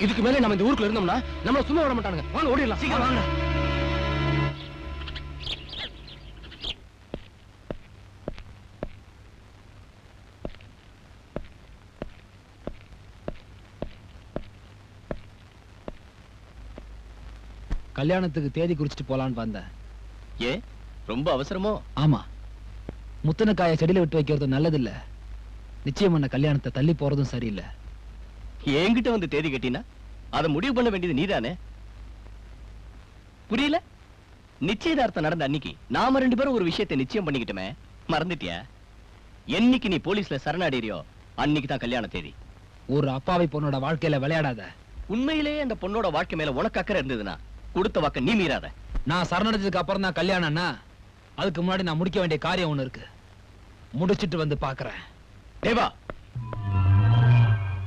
இதுக்கு மேல நம்ம இந்த ஊருக்குள்ள இருந்தோம்னா நம்மள சும்மா விட மாட்டானுங்க. வாங்க ஓடிடலாம். சீக்கிரம் வாங்க. கல்யாணத்துக்கு தேதி குறிச்சிட்டு போலான்னு வந்தேன். ஏ ரொம்ப அவசரமோ? ஆமா, முத்தனக்காய செடியில விட்டு வைக்கிறது நல்லதில்ல. நிச்சயம் பண்ண கல்யாணத்தை தள்ளி போறதும் சரியில்லை. என்கிட்ட வந்து தேதி கட்டினா அதை முடிவு பண்ண வேண்டியது நீதானே. புரியல? நிச்சயதார்த்தம் நடந்த அன்னைக்கு நாம 2 பேரும் ஒரு விஷயத்தை நிச்சயம் பண்ணிக்கிட்டோமே, மறந்துட்டியா? என்னைக்கு நீ போலீஸ்ல சரணடைறியோ அன்னைக்கு தான் கல்யாண தேதி. ஒரு அப்பாவி பொண்ணோட வாழ்க்கையில விளையாடாத. உண்மையிலேயே அந்த பொண்ணோட வாழ்க்கை மேல உனக்கு அக்கறை இருந்ததுன்னா கொடுத்த வாக்க நீ மீறாத. நான் சரணடைஞ்சதுக்கு அப்புறம் தான் கல்யாணம்னா அதுக்கு முன்னாடி நான் முடிக்க வேண்டிய காரியம் ஒண்ணு இருக்கு. முடிச்சிட்டு வந்து பாக்குறேன். தேவா,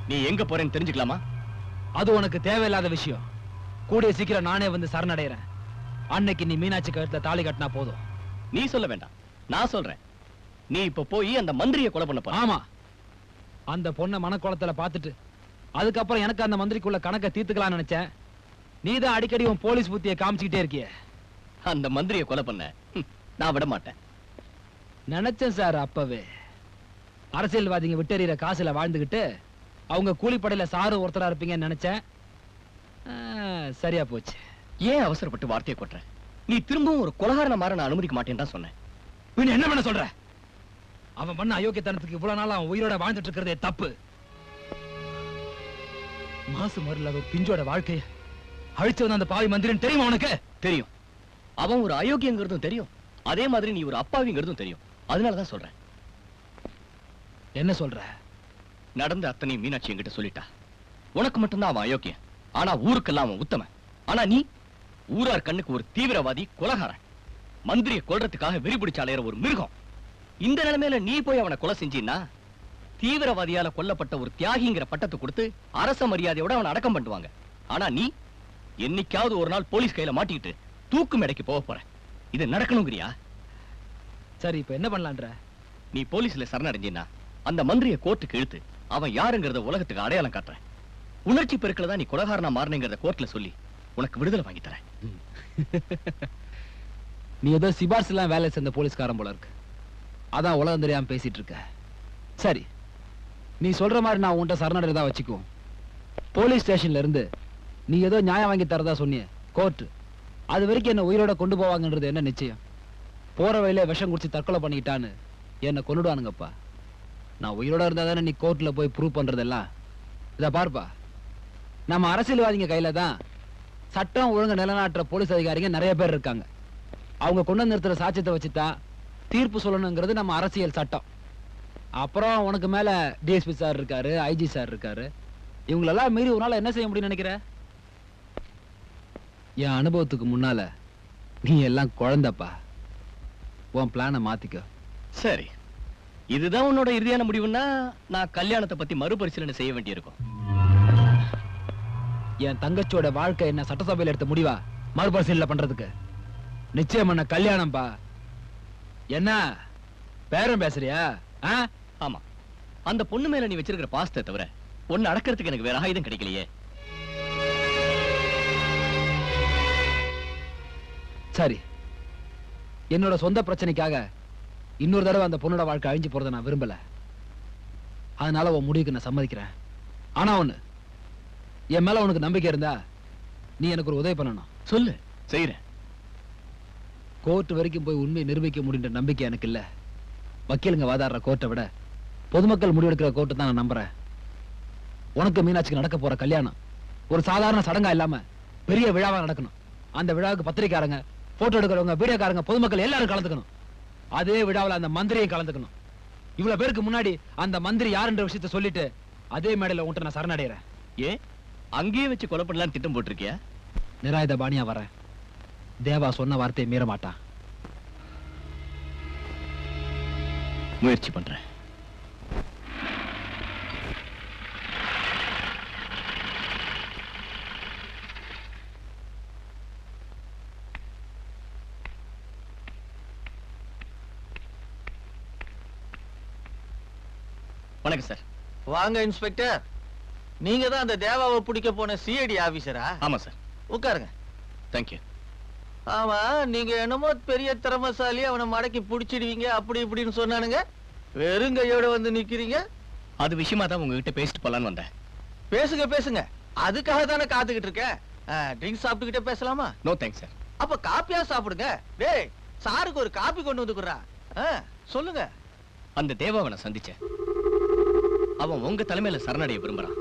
நீ எங்க போறேன்னு தெரிஞ்சுக்கலாமா? அது உனக்கு தேவையில்லாத விஷயம். கூடிய சீக்கிரம் நானே வந்து சரணடைறேன். அன்னைக்கு நீ மீனாட்சி கழுத்துல தாலி கட்டினா போதும். நீ சொல்ல வேண்டாம், நான் சொல்றேன். நீ இப்ப போய் அந்த மந்திரியை கொலை பண்ண போற. ஆமா, அந்த பொண்ணை மனக்கோலத்துல பாத்துட்டு அதுக்கப்புறம் எனக்கு அந்த மந்திரிக்குள்ள கணக்கை தீர்த்துக்கலாம்னு நினைச்சேன். நீதான் அடிக்கடி உன் போலீஸ் புத்தியை காமிச்சுக்கிட்டே இருக்கிய. அந்த மந்திரியை கொலை பண்ண நான் விட மாட்டேன். நினைச்சேன் சார். அப்பவே அரசியல்வாதிங்க விட்டறிகிற காசுல வாழ்ந்துகிட்டு அவங்க கூலிப்படையில சாரு ஒருத்தரா இருப்பீங்கன்னு நினைச்சேன். சரியா போச்சு. ஏன் அவசரப்பட்டு வார்த்தையை கொட்டுற? நீ திரும்பவும் ஒரு கொலகாரன மாற நான் அனுமதிக்க மாட்டேன்னு தான் சொன்னேன். நீ என்ன பண்ண சொல்ற? அவன் பண்ண அயோக்கியத்தனத்துக்கு இவ்வளவு நாள் அவன் உயிரோட வாழ்ந்துட்டு இருக்கிறதே தப்பு. மாசு மருள ஒரு பிஞ்சோட வாழ்க்கைய அழிச்சவன் அந்த பாவி மந்திரன் தெரியுமா உனக்கு? தெரியும். அவன் ஒரு அயோக்கியங்கிறதும் தெரியும். அதே மாதிரி நீ ஒரு அப்பாவிங்கிறதும் தெரியும். அதனாலதான் சொல்றேன். என்ன சொல்ற? நடந்த அத்தனை மீனாட்சி என்கிட்ட சொல்லிட்டா. உனக்கு மட்டும்தான் அவன் அயோக்கியன், ஆனா ஊருக்கெல்லாம் அவன் உத்தமன். ஆனா நீ ஊரார் கண்ணுக்கு ஒரு தீவிரவாதி, கொலகாரன், மந்திரியை கொல்றதுக்காக வெறி பிடிச்சு அலையிற ஒரு மிருகம். இந்த நிலைமையில நீ போய் அவனை கொலை செஞ்சீன்னா தீவிரவாதியால கொல்லப்பட்ட ஒரு தியாகிங்கிற பட்டத்தை கொடுத்து அரச மரியாதையோட அவனை அடக்கம் பண்ணுவாங்க. ஆனா நீ என்னைக்காவது ஒரு நாள் போலீஸ் கையில மாட்டிக்கிட்டு தூக்கு மேடைக்கு போக போற. இது நடக்கணுங்கிறியா? சரி, இப்ப என்ன பண்ணலான்ற? நீ போலீஸ்ல சரணடைஞ்சினா அந்த மந்திரியை கோர்ட்டுக்கு இழுத்து அவன் யாருங்கிறத உலகத்துக்கு அடையாளம் காட்டுறேன். உணர்ச்சி பெருக்கல நீ கொலகாரனா மாறினேங்கிறத கோர்ட்ல சொல்லி உனக்கு விடுதலை வாங்கி தரேன். நீ ஏதோ சிபார்சு எல்லாம் வேலை சேர்ந்த போலீஸ்காரன் போல இருக்கு. அதான் உலகம் தெரியாம பேசிட்டு இருக்க. சரி, நீ சொல்ற மாதிரி நான் உன்கிட்ட சரணடைறதா வச்சுக்குவோம். போலீஸ் ஸ்டேஷன்ல இருந்து நீ ஏதோ நியாயம் வாங்கி தரதா சொன்னிய கோர்ட், அது வரைக்கும் என்ன உயிரோட கொண்டு போவாங்கன்றது என்ன நிச்சயம்? போற வழியில விஷம் குடிச்சு தற்கொலை பண்ணிக்கிட்டான்னு என்ன கொண்டுடுவானுங்கப்பா. நான் உயிரோட இருந்தா தானே நீ கோர்ட்ல போய் ப்ரூவ் பண்றதெல்லாம். இத பார்ப்பா, நம்ம அரசியல்வாதிங்க கையில தான் சட்டம் ஒழுங்கு நிலநாட்டுற போலீஸ் அதிகாரிங்க நிறைய பேர் இருக்காங்க. அவங்க கொண்டு வந்து நிறுத்துற சாட்சியத்தை வச்சுதான் தீர்ப்பு சொல்லணுங்கிறது நம்ம அரசியல் சட்டம். அப்புறம் உனக்கு மேல டிஎஸ்பி சார் இருக்காரு, ஐஜி சார் இருக்காரு. இவங்களெல்லாம் மீறி உன்னால என்ன செய்ய முடியும்னு நினைக்கிற? என் அனுபவத்துக்கு முன்னால நீ எல்லாம் குழந்தைப்பா. உன் பிளானை மாத்திக்க. சரி, இதுதான் உன்னோட இறுதியான முடிவுன்னா நான் கல்யாணத்தை பத்தி மறுபரிசீலனை செய்ய வேண்டியிருக்கும். என் தங்கச்சியோட வாழ்க்கை என்ன சட்டசபையில் எடுத்த முடிவா மறுபரிசீலனை பண்றதுக்கு? நிச்சயம் பண்ண கல்யாணம்பா. என்ன பேரம் பேசுறியா? ஆமா, அந்த பொண்ணு மேல நீ வச்சிருக்கிற பாசத்தை தவிர ஒன்னு அடக்கிறதுக்கு எனக்கு வேற ஆயுதம் கிடைக்கலையே. சரி, என்னோட சொந்த பிரச்சனைக்காக இன்னொரு தடவை அந்த பொண்ணோட வாழ்க்கை அழிஞ்சு போறதை நான் விரும்பல. அதனால உன் முடிவுக்கு நான் சம்மதிக்கிறேன். ஆனா ஒண்ணு, என் மேல உனக்கு நம்பிக்கை இருந்தா நீ எனக்கு ஒரு உதவி பண்ணணும். சொல்லு, செய்யறேன். கோர்ட் வரைக்கும் போய் உண்மையை நிரூபிக்க முடியுன்ற நம்பிக்கை எனக்கு இல்ல. வக்கீலுங்க வாதாடுற கோர்ட்டை விட பொதுமக்கள் முடிவெடுக்கிற கோர்ட்டை தான் நான் நம்புறேன். உனக்கு மீனாட்சிக்கு நடக்க போற கல்யாணம் ஒரு சாதாரண சடங்கா இல்லாம பெரிய விழாவா நடக்கணும். அந்த விழாவுக்கு பத்திரிக்காரங்க, போட்டோ எடுக்கிறவங்க, வீடியோக்காரங்க, பொதுமக்கள் எல்லாரும் கலந்துக்கணும். அதே விழாவில் அந்த மந்திரியும் கலந்துக்கணும். இவ்வளவு பேருக்கு முன்னாடி அந்த மந்திரி யாருன்ற விஷயத்த சொல்லிட்டு அதே மேடையில உன்கிட்ட நான் சரணடைகிறேன். ஏன் அங்கேயே வச்சு கொலை பண்ணலான்னு திட்டம் போட்டிருக்கியா? நிராயுத பாணியா வரேன். தேவா சொன்ன வார்த்தையை மீற மாட்டான். முயற்சி பண்றேன். வணக்கம் சார். வாங்க இன்ஸ்பெக்டர். நீங்க தான் அந்த தேவாவை பிடிக்க போன சிஐடி ஆபீசரா? ஆமா சார். உட்காருங்க. தேங்க்யூ. ஆமா, நீங்க என்னமோ பெரிய திறமசாலி, அவனை மடக்கி பிடிச்சிடுவீங்க அப்படி இப்படின்னு சொன்னானுங்க. வெறுங்கையோட வந்து நிக்கிறீங்க. அது விஷயமா தான் உங்ககிட்ட பேசிட்டு போலான்னு வந்தேன். பேசுங்க பேசுங்க, அதுக்காக தானே காத்துக்கிட்டு இருக்கேன். ட்ரிங்க்ஸ் சாப்பிட்டுக்கிட்டே பேசலாமா? No thanks sir. அப்ப காப்பியா சாப்பிடுங்க. டேய், சாருக்கு ஒரு காப்பி கொண்டு வந்துக்குறா. சொல்லுங்க. அந்த தேவாவை நான் சந்திச்சேன். அவன் உங்க தலைமையில சரணடைய விரும்புறான்.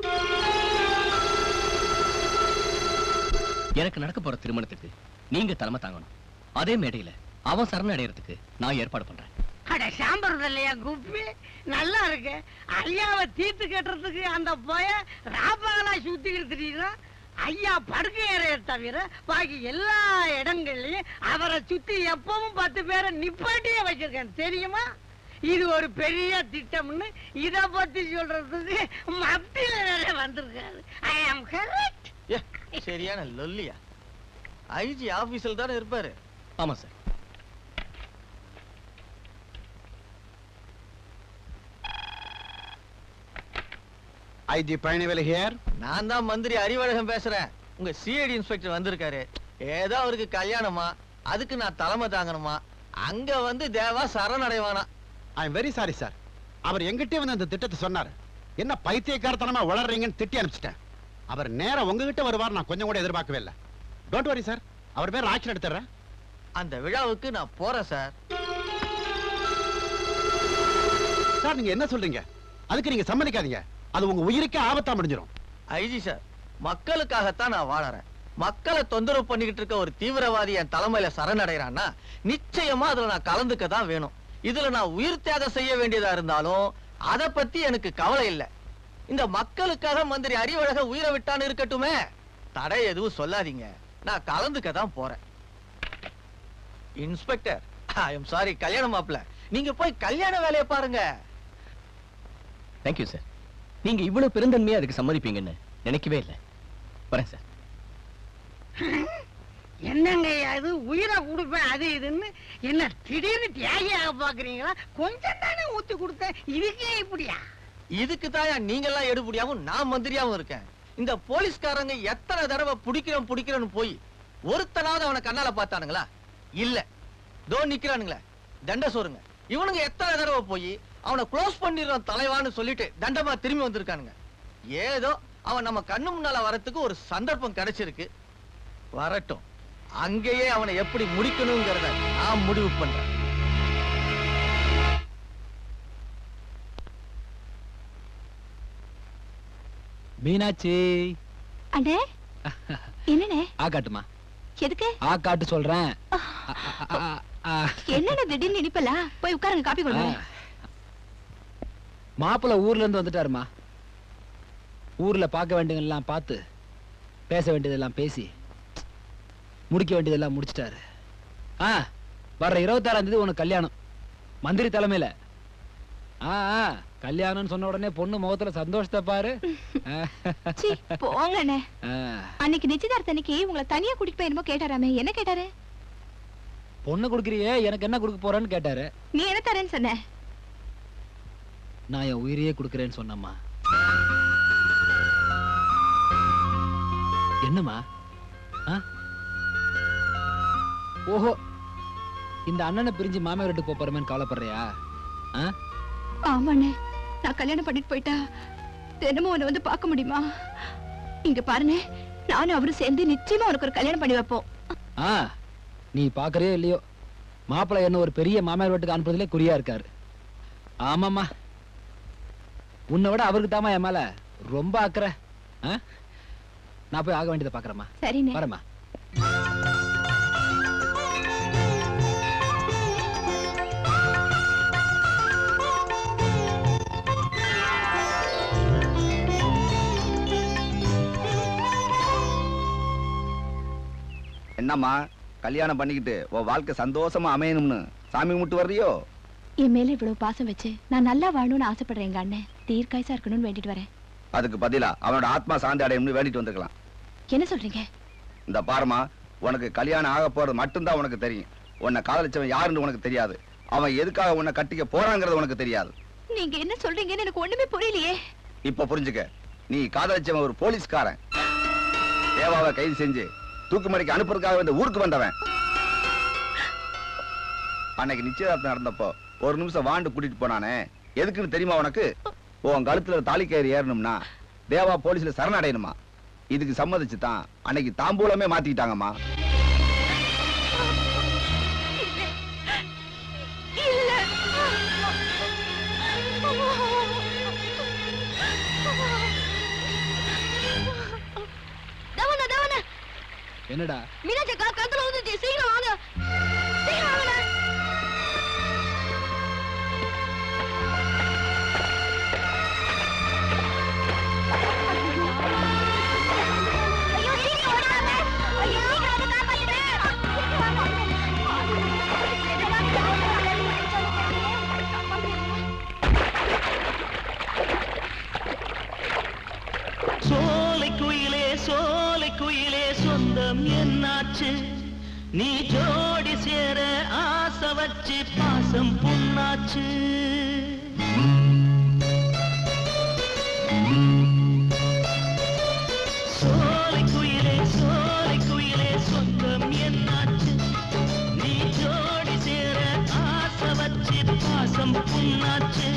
எனக்கு நடக்க போற திருமணத்துக்கு நீங்க தலைமை தாங்கணும். அதே மேடையில அவன் சரணடைறதுக்கு நான் ஏற்பாடு பண்றேன். அட சாம்பர் இல்லையா குப்பி, நல்லா இருக்கு. ஐயாவை தீர்த்து கட்டுறதுக்கு அந்த போய ராப்பாங்களா சுத்திக்கிட்டு திடீர்னா ஐயா படுக்கை ஏறைய தவிர பாக்கி எல்லா இடங்கள்லயும் அவரை சுத்தி எப்பவும் 10 பேரை நிப்பாட்டியே வச்சிருக்கேன் தெரியுமா? இது ஒரு பெரிய திட்டம்னு இத பத்தி சொல்றதுக்கு மத்தியில நிறைய வந்திருக்காரு. ஐ ஆம் கரெக்ட். சரியான லொல்லியா? ஐஜி ஆபீஸ்ல தானே இருப்பாரு. ஆமா சார். IG Palanivelu here. நான் தான் மந்திரி அறிவழகன் பேசுறேன். உங்க சிஐடி இன்ஸ்பெக்டர் வந்திருக்காரு. ஏதோ அவருக்கு கல்யாணமா, அதுக்கு நான் தலைமை தாங்கணுமா? அங்க வந்து தேவா சரணடைவானா? I am very sorry sir. அவர் எங்கிட்டே வந்து அந்த திட்டத்தை சொன்னார். என்ன பைத்தியக்காரத்தனமா வளர்றீங்கன்னு திட்டி அனுப்பிச்சிட்டேன். அவர் நேரா உங்ககிட்ட வருவார் நான் கொஞ்சம் கூட எதிர்பார்க்கவே இல்லை. டோன்ட் வரி சார், அவர் பேர் ஆக்ஷன் எடுத்துறேன். அந்த விழாவுக்கு நான் போறேன் சார். சார் நீங்க என்ன சொல்றீங்க? அதுக்கு நீங்க சம்மதிக்காதீங்க. அது உங்க உயிருக்கே ஆபத்தா முடிஞ்சிடும். ஐஜி சார், மக்களுக்காகத்தான் நான் வாழறேன். மக்களை தொந்தரவு பண்ணிக்கிட்டு இருக்க ஒரு தீவிரவாதி என் தலைமையில சரணடைறான்னா நிச்சயமா அதுல நான் கலந்துக்க தான் வேணும். இதுல நான் உயிர் தியாகம் செய்ய வேண்டியதா இருந்தாலும் அத பத்தி எனக்கு கவலை இல்லை. இந்த மக்களுக்காக மந்திரி அறிவழக உயிரை விட்டான்னு இருக்கட்டுமே, தடை எதுவும் சொல்லாதீங்க. நான் கலந்துக்க தான் போறேன். இன்ஸ்பெக்டர், ஐ எம் சாரி, கல்யாண மாப்பிள்ள, நீங்க போய் கல்யாண வேலையை பாருங்க. Thank you sir. நீங்க இவ்வளவு பெருந்தன்மையா அதுக்கு சம்மதிப்பீங்கன்னு நினைக்கவே இல்லை. வரேன் சார். என்னங்க அது உயிரை கொடுப்பேன் அது இதுன்னு என்ன திடீர்னு தியாகியாக பாக்குறீங்களா? கொஞ்சம் தானே ஊத்தி கொடுத்தேன், இதுக்கே இப்படியா? இதுக்கு தான் நீங்க எல்லாம் எடுபடியாவும் நான் மந்திரியாவும் இருக்கேன். இந்த போலீஸ்காரங்க எத்தனை தடவை பிடிக்கிறோன்னு போய் ஒருத்தனாவது அவனை கண்ணால பார்த்தானுங்களா? இல்ல. தோ நிக்கிறானுங்களே தண்ட சோறுங்க, இவனுங்க எத்தனை தடவை போய் அவனை க்ளோஸ் பண்ணிடுறோம் தலைவான்னு சொல்லிட்டு தண்டமா திரும்பி வந்திருக்கானுங்க. ஏதோ அவன் நம்ம கண்ணு முன்னால வரத்துக்கு ஒரு சந்தர்ப்பம் கிடைச்சிருக்கு. வரட்டும், அங்கேயே அவனை எப்படி முடிக்கணுங்கிறத நான் முடிவு பண்றேன். மீனாட்சி. அண்ணே, என்னண்ணே? ஆ காட்டுமா. எதுக்கு ஆ காட்டு சொல்றேன். என்னண்ணே திடீர்னு இனிப்பலா? போய் உட்காருங்க, காப்பி கொடுங்க. மாப்பிள்ள ஊர்ல இருந்து வந்துட்டாருமா. ஊர்ல பார்க்க வேண்டியதெல்லாம் பார்த்து, பேச வேண்டியதெல்லாம் பேசி, முடிக்க வேண்டியதெல்லாம் முடிச்சிட்டாரு. வர்ற 26ஆம் தேதி உனக்கு கல்யாணம், மந்திரி தலைமையில. கல்யாணம்னு சொன்ன உடனே பொண்ணு முகத்துல சந்தோஷத்தை பாரு. போங்கண்ணே. அன்னைக்கு நிச்சயதார்த்த அன்னைக்கு உங்களை தனியா கூட்டிட்டு போய் என்னமோ கேட்டாராமே, என்ன கேட்டாரு? பொண்ணு குடுக்கறியே, எனக்கு என்ன கொடுக்க போறேன்னு கேட்டாரு. நீ என்ன தரேன்னு சொன்ன? நான் என் உயிரையே கொடுக்கறேன்னு சொன்னம்மா. என்னம்மா? ஓஹோ, இந்த அண்ணனை பிரிஞ்சு மாமியார் வீட்டுக்கு போறமேன்னு கவலைப்படுறியா? ஆமாண்ணே, நான் கல்யாணம் பண்ணிட்டு போயிட்டா தினமும் உன்னை வந்து பார்க்க முடியுமா? இங்க பாருண்ணே, நானும் அவரும் சேர்ந்து நிச்சயமா உனக்கு ஒரு கல்யாணம் பண்ணி வைப்போம். நீ பாக்குறியோ இல்லையோ, மாப்பிள்ளை என்ன ஒரு பெரிய மாமியார் வீட்டுக்கு அனுப்புறதுல குறியா இருக்காரு. ஆமாம்மா, உன்னை விட அவருக்கு தாமா என் மேல ரொம்ப அக்கறை. நான் போய் ஆக வேண்டியதை பாக்குறேம்மா. சரிண்ணே, வரேம்மா. என்னம்மா கல்யாணம் பண்ணிக்கிட்டு உன் வாழ்க்கை சந்தோஷமா அமையணும்னு சாமி கும்பிட்டு வர்றியோ? என் மேல இவ்வளவு பாசம் வச்சு நான் நல்லா வாழணும்னு ஆசைப்படுறேன். எங்க அண்ணன் தீர்க்காயசா இருக்கணும்னு வேண்டிட்டு வரேன். அதுக்கு பதிலா அவனோட ஆத்மா சாந்தி அடையணும்னு வேண்டிட்டு வந்துக்கலாம். என்ன சொல்றீங்க? இந்த பாருமா, உனக்கு கல்யாணம் ஆக போறது மட்டும்தான் உனக்கு தெரியும். உன்னை காதலிச்சவன் யாருன்னு உனக்கு தெரியாது. அவன் எதுக்காக உன்னை கட்டிக்க போறாங்கிறது உனக்கு தெரியாது. நீங்க என்ன சொல்றீங்கன்னு எனக்கு ஒண்ணுமே புரியலையே. இப்ப புரிஞ்சுக்க. நீ காதலிச்சவன் ஒரு போலீஸ்காரன். தேவாவை கைது செஞ்சு தூக்குமடிக்கு அனுப்புறதுக்காக இந்த ஊருக்கு வந்தவன். அன்னைக்கு நிச்சயதார்த்தம் நடந்தப்போ ஒரு நிமிஷம் வாண்டு கூட்டிட்டு போனானே, எதுக்குன்னு தெரியுமா உனக்கு? உன் கழுத்துல தாலி கயிறு ஏறணும்னா தேவா போலீஸ்ல சரணடையணுமா. இதுக்கு சம்மதிச்சு தான் அன்னைக்கு தாம்பூலமே மாத்திக்கிட்டாங்கம்மா. என்னடா மீனாட்சி அக்கா கத்துல ஊத்துச்சு, சீக்கிரம் வாங்க, சீக்கிரம் வாங்க. ஐயோ சீக்கிரம் ஓடாத, ஐயோ சீக்கிரம் வந்து சோலை குயிலே சொந்தம் என்னாச்சு? நீ ஜோடி சேர ஆசை வச்சு பாசம் புண்ணாச்சு. சோலை குயிலே சொந்தம் என்னாச்சு? நீ ஜோடி சேர ஆசை வச்சு பாசம் புண்ணாச்சு.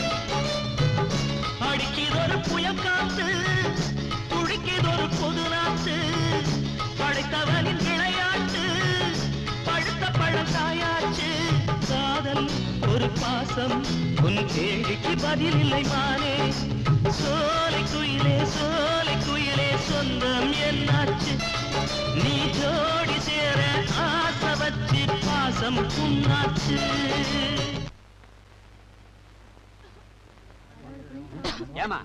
அடிக்கிறொரு புயக்காத்து, துடிக்கிறொரு பொது நாட்டு, படைத்தவனின் விளையாட்டு, பழுத்த பழத்தாயாச்சு. காதல் ஒரு பாசம், உன் கேள்விக்கு பதில் இல்லை மானே. சோலை குயிலே சொந்தம் என்னாச்சு? நீ ஜோடி சேர ஆசை வச்சு பாசம் புண்ணாச்சு. ஏமா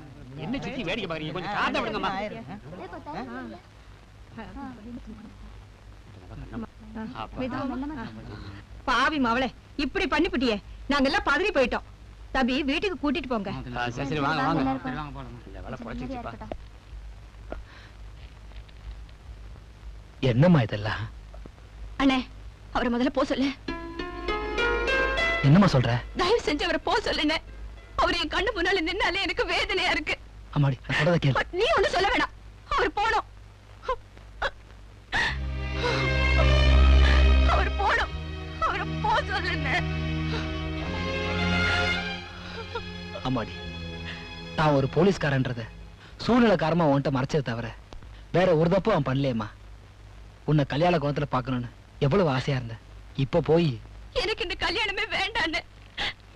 என்ன சுத்தி வேடிக்கை பாக்குறீங்க? கொஞ்சம் காட்ட விடுங்கம்மா. பாவி மவளே, இப்படி பண்ணிவிட்டியே, நாங்க எல்லாம் பதறி போயிட்டோம். தம்பி வீட்டுக்கு கூட்டிட்டு போங்க. சரி வாங்க வாங்க. என்னம்மா இதெல்லாம்? அண்ணே, அவரை முதல்ல போ சொல்லு. என்னம்மா சொல்ற? தயவு செஞ்சு அவரை போ சொல்லுங்க. அவர் என் கண்ணு முன்னால நின்னாலே எனக்கு வேதனையா இருக்கு. அம்மாடி நான் சொல்றத கேளு. நீ ஒண்ணு சொல்ல வேணாம், அவர் போணும். அவர் போணும், அவரை போ சொல்லுங்க. அம்மாடி, நான் ஒரு போலீஸ்காரன்றத சூழ்நிலை காரமா உன்கிட்ட மறைச்சது தவிர வேற ஒரு தப்பு அவன் பண்ணலையம்மா. உன்னை கல்யாண கோலத்துல பாக்கணும்னு எவ்வளவு ஆசையா இருந்த. இப்ப போய் எனக்கு இந்த கல்யாணமே வேண்டான்னு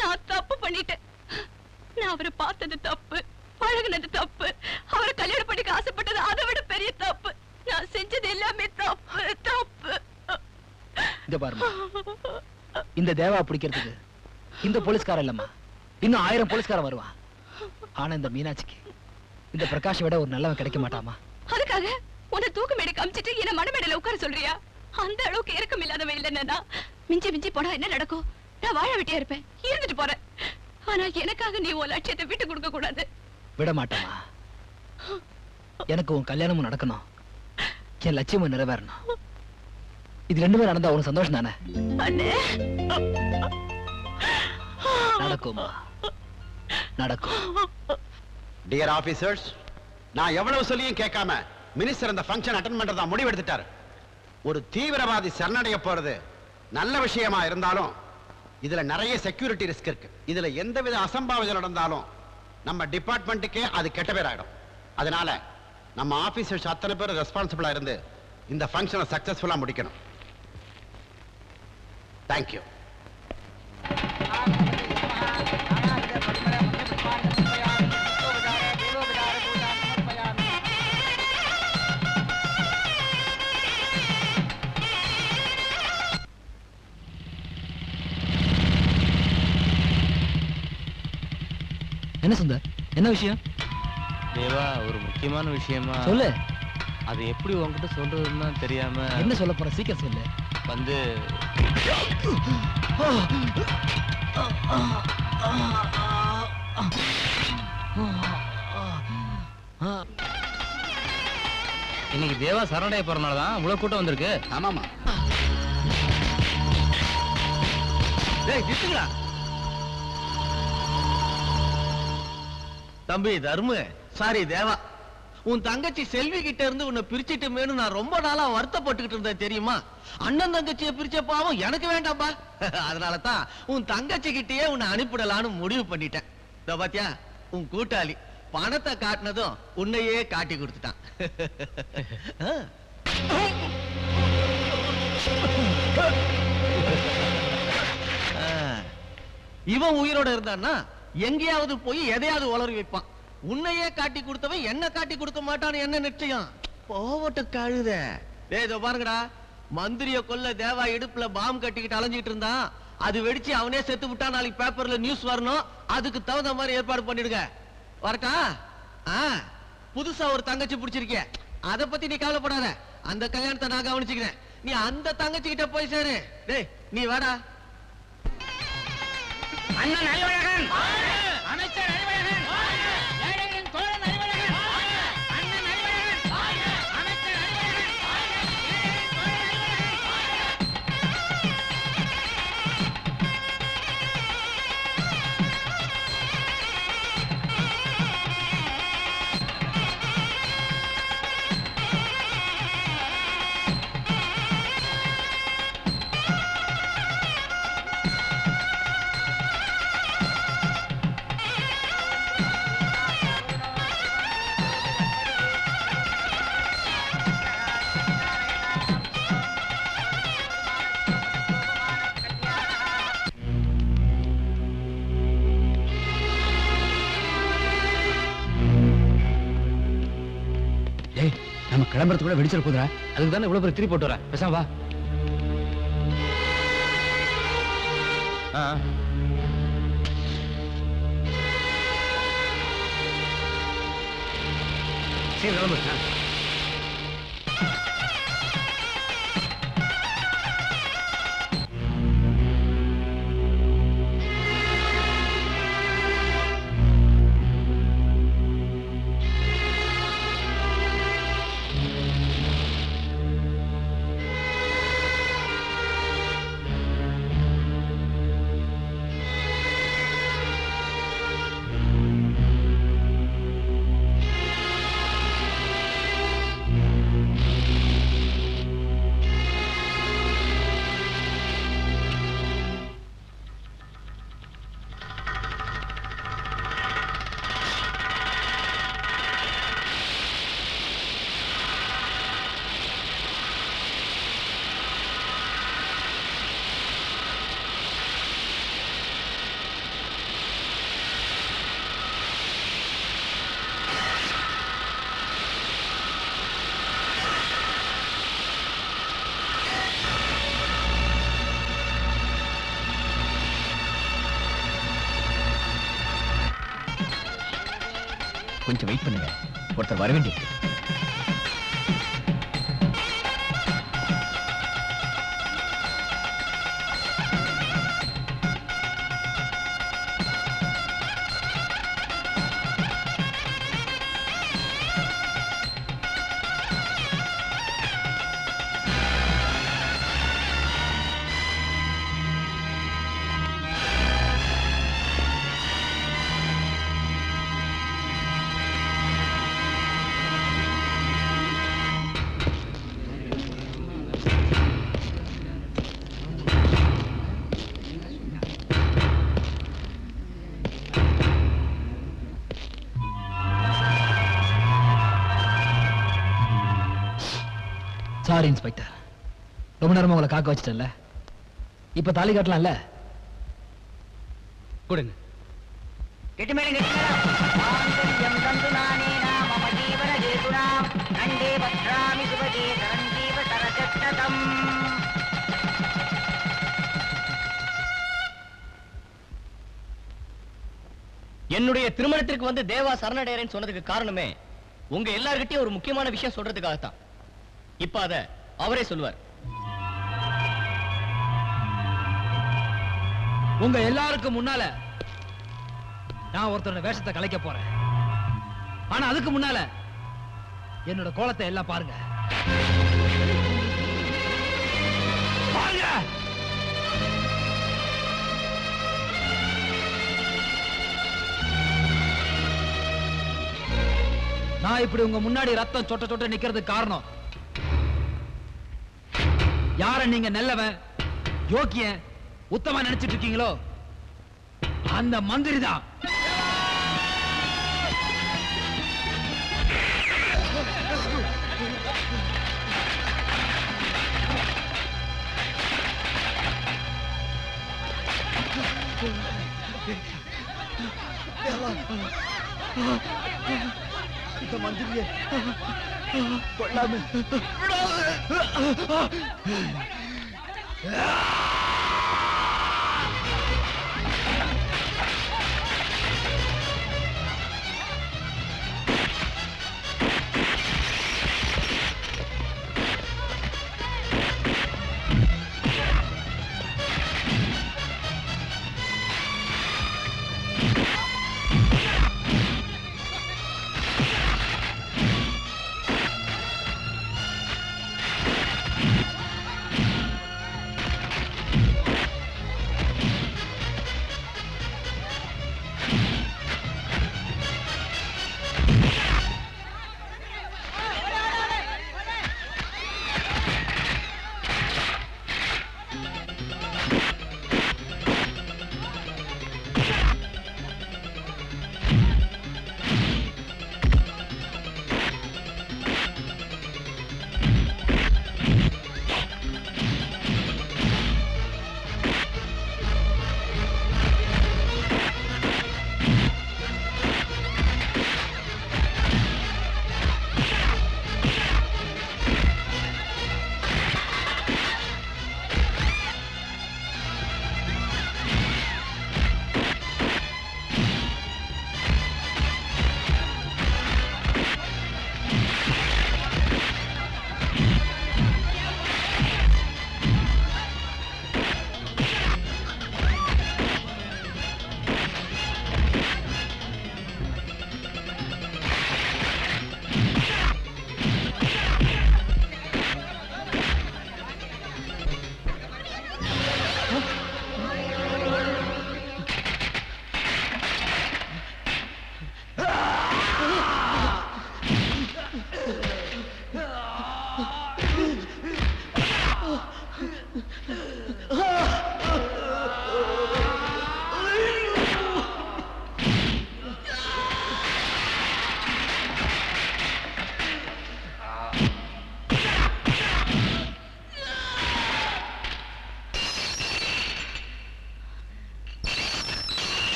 நான் தப்பு பண்ணிட்டேன். நான் அவரை பார்த்தது தப்பு, பழகுனது தப்பு, அவரை கல்யாணம் பண்ணிக்க ஆசைப்பட்டது அதை விட பெரிய தப்பு. நான் செஞ்சது எல்லாமே தப்பு தப்பு. இங்க பாருமா, இந்த தேவா பிடிக்கிறதுக்கு இந்த போலீஸ்காரன் இல்லம்மா, இன்னும் 1000 போலீஸ்காரன் வருவான். ஆனா இந்த மீனாட்சிக்கு இந்த பிரகாஷ் விட ஒரு நல்லவன் கிடைக்க மாட்டாமா. அதுக்காக உன்னை தூக்கு மேடை காமிச்சிட்டு என்ன மனமேடையில உட்கார சொல்றியா? அந்த அளவுக்கு இறக்கம் இல்லாதவன் இல்லைன்னா மிஞ்சி மிஞ்சி போனா என்ன நடக்கும்? நான் வாழ வெட்டியா இருப்பேன், இருந்துட்டு போறேன். ஆனா எனக்காக நீ உன் லட்சியத்தை விட்டு கொடுக்க கூடாது. விட மாட்டேமா. எனக்கு உன் கல்யாணமும் நடக்கணும், என் லட்சியமும் நிறைவேறணும். இது ரெண்டுமே நடந்தா உனக்கு சந்தோஷம் தானே? நடக்குமா? நடக்கும். டியர் ஆபீசர்ஸ், நான் எவ்வளவு சொல்லியும் கேட்காம மினிஸ்டர் அந்த ஃபங்க்ஷன் அட்டெண்ட் பண்றதா முடிவெடுத்துட்டாரு. ஒரு தீவிரவாதி சரணடைய போறது நல்ல விஷயமா இருந்தாலும் இதுல நிறைய செக்யூரிட்டி ரிஸ்க் இருக்கு. இதுல எந்தவித அசம்பாவிதம் நடந்தாலும் நம்ம டிபார்ட்மெண்ட்டுக்கே அது கெட்ட பேர் ஆயிடும். அதனால நம்ம ஆபீசர்ஸ் அத்தனை பேர் ரெஸ்பான்சிபிளா இருந்து இந்த ஃபங்க்ஷனை சக்சஸ்ஃபுல்லா முடிக்கணும். தேங்க்யூ. என்ன சுந்தர், என்ன விஷயம்? தேவா, ஒரு முக்கியமான விஷயமா சொல்லு. அது எப்படி உன்கிட்ட சொல்றதுன்னு தெரியாம. என்ன சொல்ல போற? சீக்கிரம் சொல்லு. வந்து இன்னைக்கு தேவா சரணடைய போறனாலதான் இவ்வளவு கூட்டம் வந்திருக்கு. ஆமாமா. தம்பி தர்மு, சாரி தேவா, உன் தங்கச்சி செல்வி கிட்ட இருந்து உன்னை பிரிச்சிட்டுமேனு நான் ரொம்ப நாளா வருத்தப்பட்டுக்கிட்டு இருந்தேன் தெரியுமா? அண்ணன் தங்கச்சியை பிரிச்ச பாவம் எனக்கு வேண்டாம்பா. அதனாலதான் உன் தங்கச்சி கிட்டயே உன்னை அனுப்பிடலான்னு முடிவு பண்ணிட்டேன். இதோ பாத்தியா, உன் கூட்டாளி பணத்தை காட்டினதும் உன்னையே காட்டி கொடுத்துட்டான். இவன் உயிரோட இருந்தான்னா எங்கேயாவது போய் எதையாவது உளறி வைப்பான். உன்னையே காட்டி கொடுத்தவன் என்ன காட்டி கொடுக்க மாட்டான்னு என்ன நிச்சயம்? போவட்டு கழுத. இதோ பாருங்கடா, மந்திரிய கொல்ல தேவா இடுப்புல பாம் கட்டிக்கிட்டு அலைஞ்சிட்டு இருந்தான். அது வெடிச்சு அவனே செத்து விட்டா நாளைக்கு பேப்பர்ல நியூஸ் வரணும். அதுக்கு தகுந்த மாதிரி ஏற்பாடு பண்ணிடுங்க. வரட்டா? புதுசா ஒரு தங்கச்சி பிடிச்சிருக்கிய, அத பத்தி நீ கவலைப்படாத. அந்த கல்யாணத்தை நான் கவனிச்சுக்கிறேன். நீ அந்த தங்கச்சி கிட்ட போய் சேரு. டேய் நீ வாடா. அண்ணன் அறிவழகன், அமைச்சர் அறிவழகன், ஏழைகளின் தோழன் அறிவழகன், அண்ணன் அறிவழகன், அமைச்சர் அறிவழகன், ஏழைகளின் தோழன் நம்ம கிளம்புறதுக்குள்ள வெடிச்சிட போதுரா. அதுக்கு தானே இவ்வளவு பேர் திரி போட்டு வரேன். பேசாம வா. சரி கிளம்பு. கொஞ்சம் வெயிட் பண்ணுங்க, ஒருத்தர் வர வேண்டியிருக்கு. சாரி இன்ஸ்பெக்டர், ரொம்ப நேரமா உங்களை காக்க வச்சிட்டேன்ல. இப்ப தாலி கட்டலாம்ல? கொடுங்க. என்னுடைய திருமணத்திற்கு வந்து தேவா சரணடையறேன்னு சொன்னதுக்கு காரணமே உங்க எல்லார்கிட்டயும் ஒரு முக்கியமான விஷயம் சொல்றதுக்காகத்தான். இப்ப அத அவரே சொல்லுவார். உங்க எல்லாருக்கும் முன்னால நான் ஒருத்தரோட வேஷத்தை கலைக்க போறேன். ஆனா அதுக்கு முன்னால என்னோட கோலத்தை எல்லாம் பாருங்க. பாருங்க. நான் இப்படி உங்க முன்னாடி ரத்தம் சொட்ட சொட்ட நிக்கிறதுக்கு காரணம், யார நீங்க நல்லவன், யோக்கியன், உத்தமா நினைச்சிட்டு இருக்கீங்களோ அந்த மந்திரி தான். இந்த மந்திரியே கொள்ளாம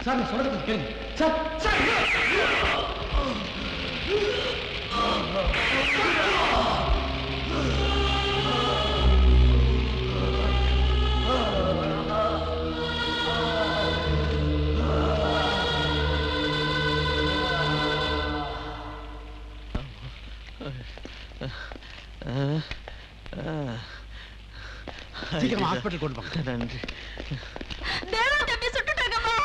சார் சொல்றது கேளுங்க சார். சீக்கிரம் ஹாஸ்பிட்டல் கொண்டு போங்க. நன்றி. தேவா தம்பி சுட்டுட்டாங்கம்மா.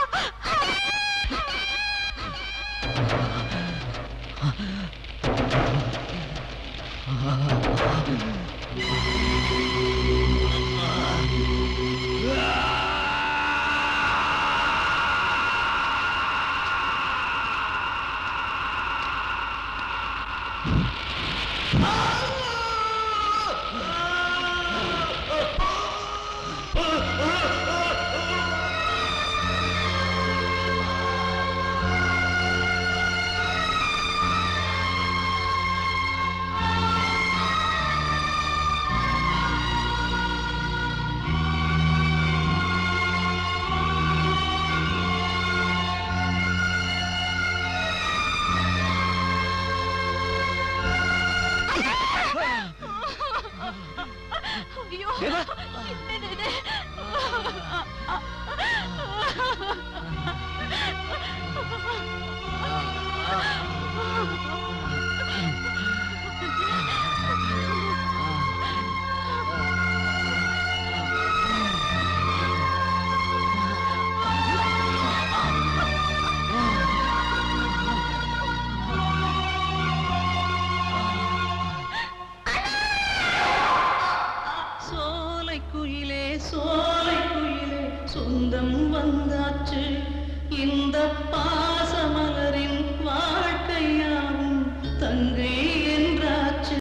ஐயோ தேவா! என்னது இது?